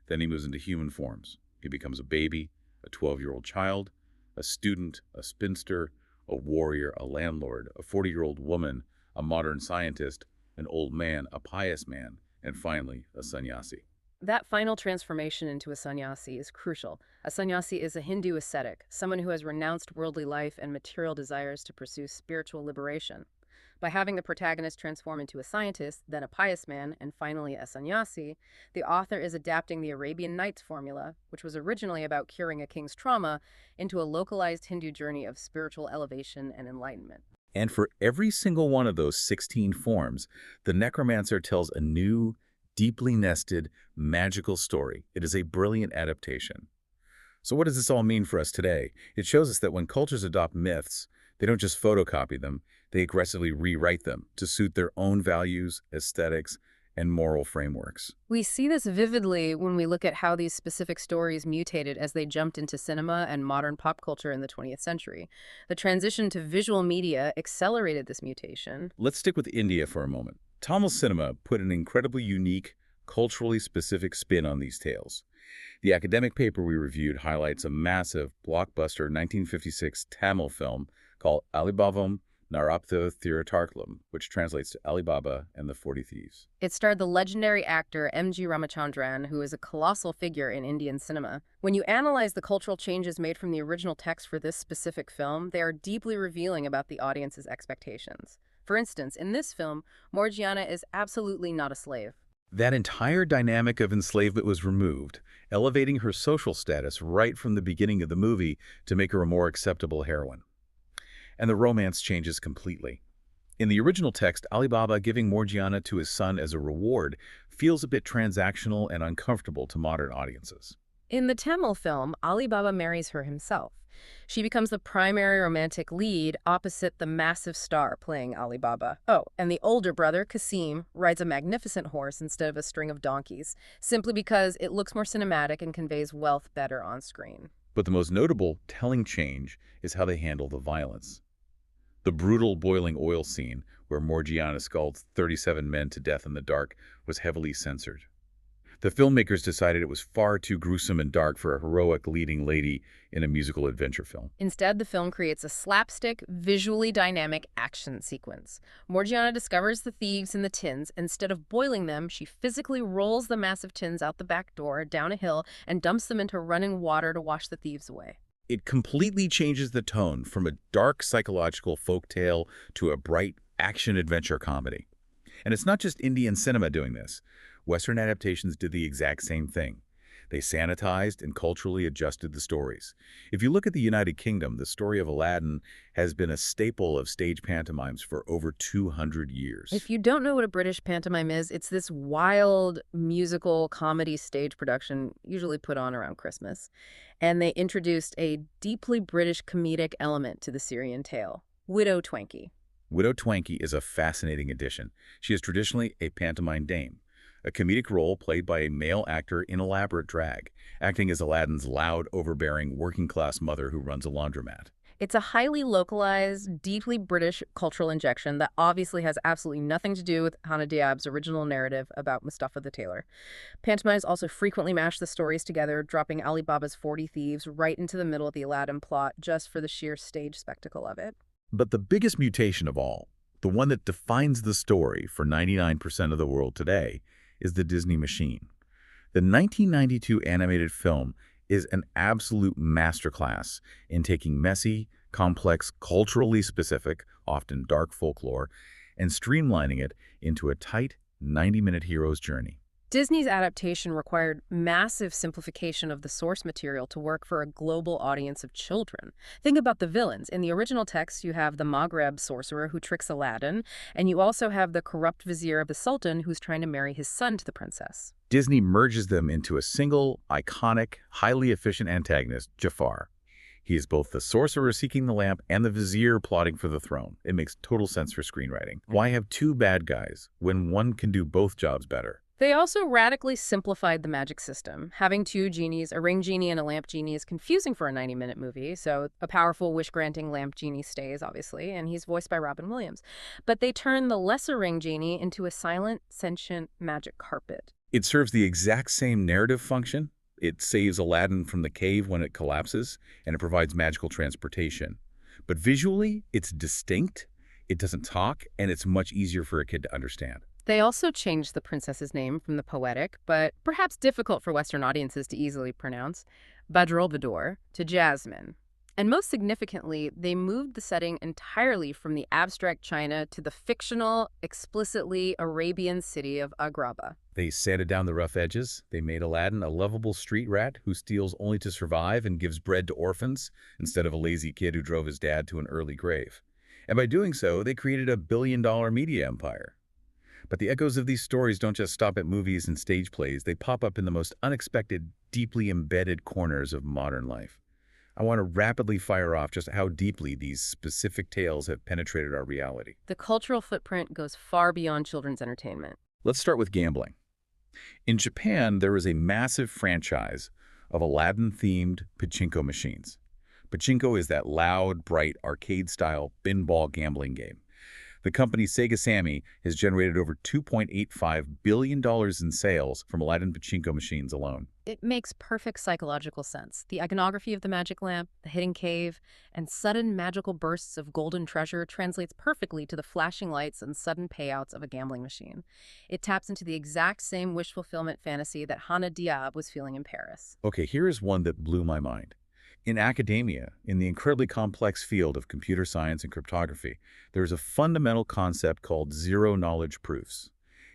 Then he moves into human forms. He becomes a baby, a 12-year-old child, a student, a spinster, a warrior, a landlord, a 40-year-old woman, a modern scientist, an old man, a pious man, and finally, a sannyasi. That final transformation into a sannyasi is crucial. A sannyasi is a Hindu ascetic, someone who has renounced worldly life and material desires to pursue spiritual liberation. By having the protagonist transform into a scientist, then a pious man, and finally a sannyasi, the author is adapting the Arabian Nights formula, which was originally about curing a king's trauma, into a localized Hindu journey of spiritual elevation and enlightenment. And for every single one of those 16 forms, the necromancer tells a new, deeply nested, magical story. It is a brilliant adaptation. So what does this all mean for us today? It shows us that when cultures adopt myths, they don't just photocopy them, they aggressively rewrite them to suit their own values, aesthetics, and moral frameworks. We see this vividly when we look at how these specific stories mutated as they jumped into cinema and modern pop culture in the 20th century. The transition to visual media accelerated this mutation. Let's stick with India for a moment. Tamil cinema put an incredibly unique, culturally specific spin on these tales. The academic paper we reviewed highlights a massive, blockbuster 1956 Tamil film called Alibavam Naraptho Thiratarkalam, which translates to Ali Baba and the 40 Thieves. It starred the legendary actor M.G. Ramachandran, who is a colossal figure in Indian cinema. When you analyze the cultural changes made from the original text for this specific film, they are deeply revealing about the audience's expectations. For instance, in this film, Morgiana is absolutely not a slave. That entire dynamic of enslavement was removed, elevating her social status right from the beginning of the movie to make her a more acceptable heroine. And the romance changes completely. In the original text, Ali Baba giving Morgiana to his son as a reward feels a bit transactional and uncomfortable to modern audiences. In the Tamil film, Ali Baba marries her himself. She becomes the primary romantic lead opposite the massive star playing Ali Baba. Oh, and the older brother, Kasim, rides a magnificent horse instead of a string of donkeys, simply because it looks more cinematic and conveys wealth better on screen. But the most notable, telling change is how they handle the violence. The brutal boiling oil scene, where Morgiana scalds 37 men to death in the dark, was heavily censored. The filmmakers decided it was far too gruesome and dark for a heroic leading lady in a musical adventure film. Instead, the film creates a slapstick, visually dynamic action sequence. Morgiana discovers the thieves in the tins. Instead of boiling them, she physically rolls the massive tins out the back door, down a hill, and dumps them into running water to wash the thieves away. It completely changes the tone from a dark psychological folktale to a bright action-adventure comedy. And it's not just Indian cinema doing this. Western adaptations did the exact same thing. They sanitized and culturally adjusted the stories. If you look at the United Kingdom, the story of Aladdin has been a staple of stage pantomimes for over 200 years. If you don't know what a British pantomime is, it's this wild musical comedy stage production usually put on around Christmas. And they introduced a deeply British comedic element to the Syrian tale, Widow Twankey. Widow Twankey is a fascinating addition. She is traditionally a pantomime dame, a comedic role played by a male actor in elaborate drag, acting as Aladdin's loud, overbearing, working-class mother who runs a laundromat. It's a highly localized, deeply British cultural injection that obviously has absolutely nothing to do with Hanna Diyab's original narrative about Mustafa the Tailor. Pantomimes also frequently mash the stories together, dropping Ali Baba's 40 Thieves right into the middle of the Aladdin plot just for the sheer stage spectacle of it. But the biggest mutation of all, the one that defines the story for 99% of the world today, is the Disney machine. The 1992 animated film is an absolute masterclass in taking messy, complex, culturally specific, often dark folklore, and streamlining it into a tight 90-minute hero's journey. Disney's adaptation required massive simplification of the source material to work for a global audience of children. Think about the villains. In the original text, you have the Maghreb sorcerer who tricks Aladdin, and you also have the corrupt vizier of the Sultan who's trying to marry his son to the princess. Disney merges them into a single, iconic, highly efficient antagonist, Jafar. He is both the sorcerer seeking the lamp and the vizier plotting for the throne. It makes total sense for screenwriting. Why have two bad guys when one can do both jobs better? They also radically simplified the magic system. Having two genies, a ring genie and a lamp genie, is confusing for a 90-minute movie, so a powerful wish-granting lamp genie stays, obviously, and he's voiced by Robin Williams. But they turn the lesser ring genie into a silent, sentient magic carpet. It serves the exact same narrative function. It saves Aladdin from the cave when it collapses, and it provides magical transportation. But visually, it's distinct, it doesn't talk, and it's much easier for a kid to understand. They also changed the princess's name from the poetic, but perhaps difficult for Western audiences to easily pronounce, Badroulbadour, to Jasmine. And most significantly, they moved the setting entirely from the abstract China to the fictional, explicitly Arabian city of Agrabah. They sanded down the rough edges. They made Aladdin a lovable street rat who steals only to survive and gives bread to orphans instead of a lazy kid who drove his dad to an early grave. And by doing so, they created a billion-dollar media empire. But the echoes of these stories don't just stop at movies and stage plays. They pop up in the most unexpected, deeply embedded corners of modern life. I want to rapidly fire off just how deeply these specific tales have penetrated our reality. The cultural footprint goes far beyond children's entertainment. Let's start with gambling. In Japan, there is a massive franchise of Aladdin-themed pachinko machines. Pachinko is that loud, bright, arcade-style pinball gambling game. The company Sega Sammy has generated over $2.85 billion in sales from Aladdin pachinko machines alone. It makes perfect psychological sense. The iconography of the magic lamp, the hidden cave, and sudden magical bursts of golden treasure translates perfectly to the flashing lights and sudden payouts of a gambling machine. It taps into the exact same wish fulfillment fantasy that Hanna Diyab was feeling in Paris. Okay, here is one that blew my mind. In academia, in the incredibly complex field of computer science and cryptography, there is a fundamental concept called zero-knowledge proofs.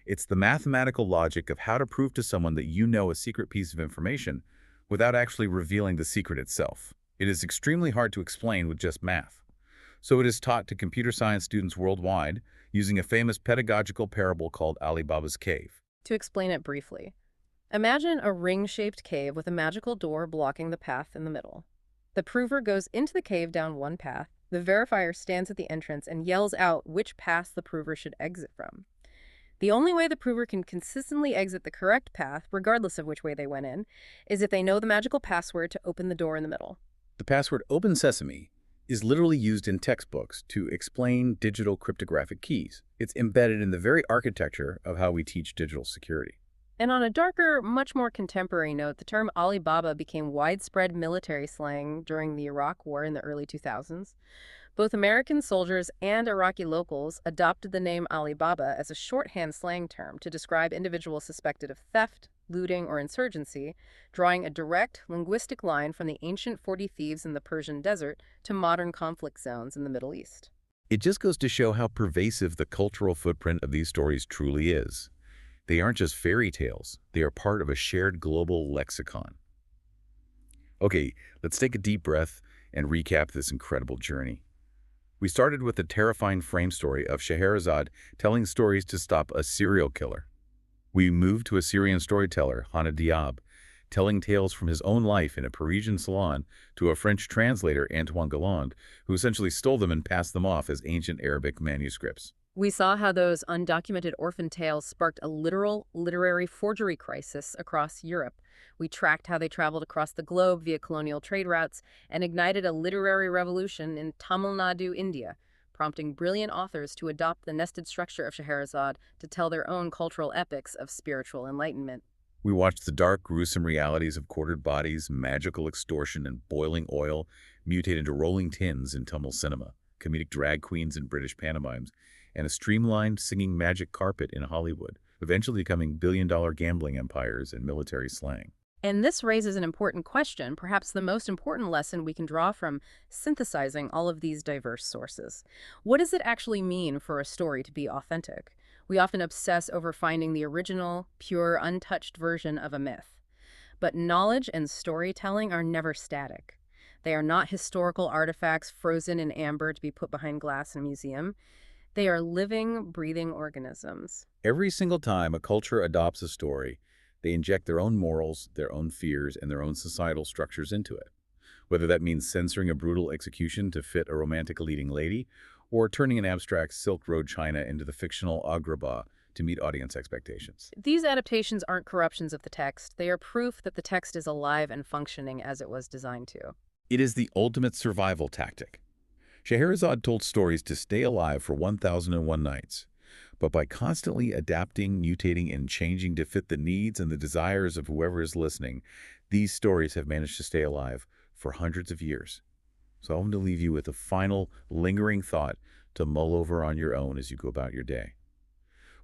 It's the mathematical logic of how to prove to someone that you know a secret piece of information without actually revealing the secret itself. It is extremely hard to explain with just math. So it is taught to computer science students worldwide using a famous pedagogical parable called Ali Baba's cave. To explain it briefly, imagine a ring-shaped cave with a magical door blocking the path in the middle. The prover goes into the cave down one path. The verifier stands at the entrance and yells out which path the prover should exit from. The only way the prover can consistently exit the correct path, regardless of which way they went in, is if they know the magical password to open the door in the middle. The password Open Sesame is literally used in textbooks to explain digital cryptographic keys. It's embedded in the very architecture of how we teach digital security. And on a darker, much more contemporary note, the term Ali Baba became widespread military slang during the Iraq War in the early 2000s. Both American soldiers and Iraqi locals adopted the name Ali Baba as a shorthand slang term to describe individuals suspected of theft, looting, or insurgency, drawing a direct linguistic line from the ancient 40 Thieves in the Persian desert to modern conflict zones in the Middle East. It just goes to show how pervasive the cultural footprint of these stories truly is. They aren't just fairy tales. They are part of a shared global lexicon. Okay, let's take a deep breath and recap this incredible journey. We started with the terrifying frame story of Scheherazade telling stories to stop a serial killer. We moved to a Syrian storyteller, Hanna Diyab, telling tales from his own life in a Parisian salon to a French translator, Antoine Galland, who essentially stole them and passed them off as ancient Arabic manuscripts. We saw how those undocumented orphan tales sparked a literal literary forgery crisis across Europe. We tracked how they traveled across the globe via colonial trade routes and ignited a literary revolution in Tamil Nadu, India, prompting brilliant authors to adopt the nested structure of Scheherazade to tell their own cultural epics of spiritual enlightenment. We watched the dark, gruesome realities of quartered bodies, magical extortion, and boiling oil mutate into rolling tins in Tamil cinema, comedic drag queens in British pantomimes, and a streamlined singing magic carpet in Hollywood, eventually becoming billion-dollar gambling empires and military slang. And this raises an important question, perhaps the most important lesson we can draw from synthesizing all of these diverse sources. What does it actually mean for a story to be authentic? We often obsess over finding the original, pure, untouched version of a myth. But knowledge and storytelling are never static. They are not historical artifacts frozen in amber to be put behind glass in a museum. They are living, breathing organisms. Every single time a culture adopts a story, they inject their own morals, their own fears, and their own societal structures into it. Whether that means censoring a brutal execution to fit a romantic leading lady, or turning an abstract Silk Road china into the fictional Agrabah to meet audience expectations. These adaptations aren't corruptions of the text. They are proof that the text is alive and functioning as it was designed to. It is the ultimate survival tactic. Scheherazade told stories to stay alive for 1001 nights. But by constantly adapting, mutating, and changing to fit the needs and the desires of whoever is listening, these stories have managed to stay alive for hundreds of years. So I want to leave you with a final, lingering thought to mull over on your own as you go about your day.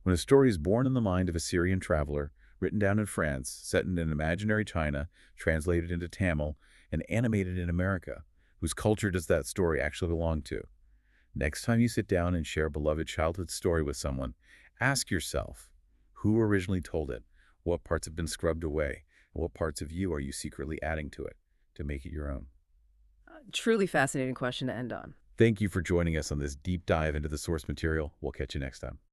When a story is born in the mind of a Syrian traveler, written down in France, set in an imaginary China, translated into Tamil, and animated in America, whose culture does that story actually belong to? Next time you sit down and share a beloved childhood story with someone, ask yourself, who originally told it? What parts have been scrubbed away? And what parts of you are you secretly adding to it to make it your own? Truly fascinating question to end on. Thank you for joining us on this deep dive into the source material. We'll catch you next time.